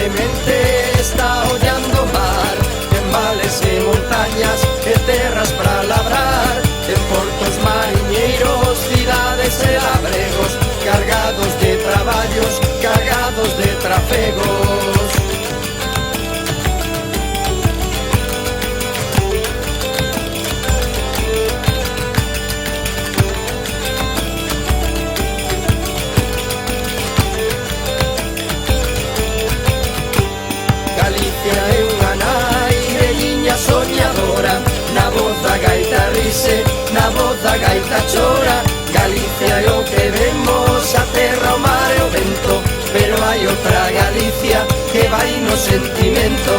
docemente está ollando o mar, en vales e montañas e terras para labrar, en portos mariñeiros, cidades e labregos, cargados de traballos, cargados de trafegos. Galicia é unha nai, velliña soñadora, na voz da gaita rise, na voz da gaita chora. Galicia é o que vemos, a terra, o mar e o vento, pero hai outra Galicia que vai no sentimento.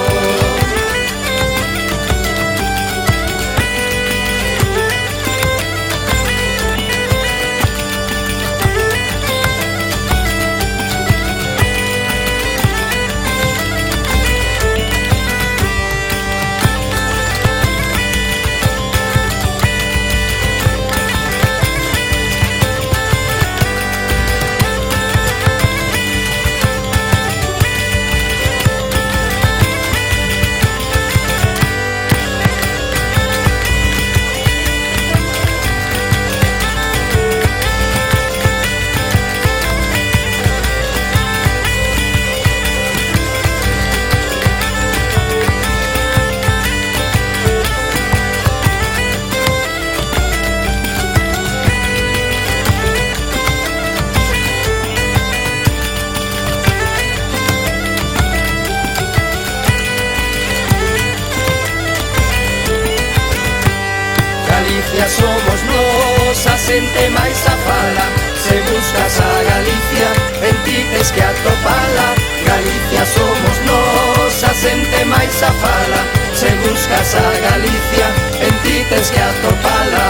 Galicia somos nós, a xente máis a fala. Se buscas a Galicia, en ti tes que atopala. Galicia somos nós, a xente máis a fala. Se buscas a Galicia, en ti tes que atopala.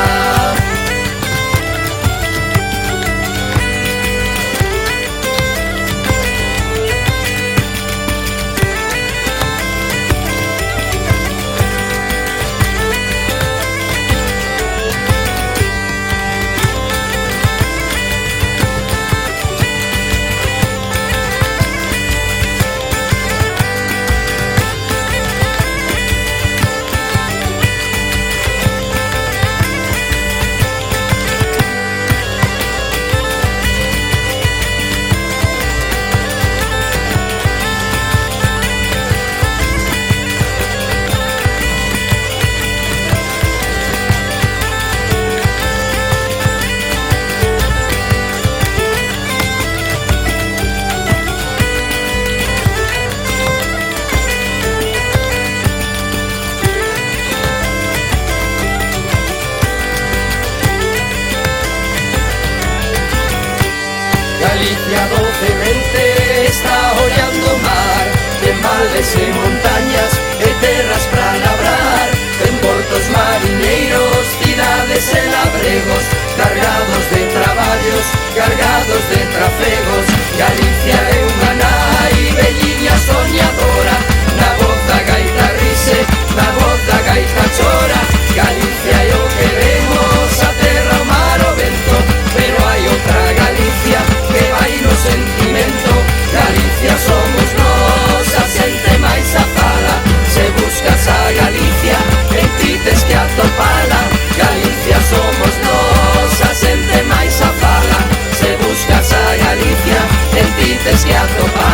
Galicia docemente está ollando o mar, en vales e montañas e terras para labrar, en portos mariñeiros, cidades e labregos, cargados de traballos, cargados de trafegos. Galicia é unha nai, velliña soñadora, na voz da gaita rise, na voz da gaita chora. Galicia é o que vemos, a terra, o mar, o vento, pero hai outra Galicia que vai no sentimento. Galicia somos nós, a xente máis a fala. Se buscas a Galicia, en ti tes que atopala. Galicia somos nós, a xente máis a fala. Se buscas a Galicia, en ti tes que atopala.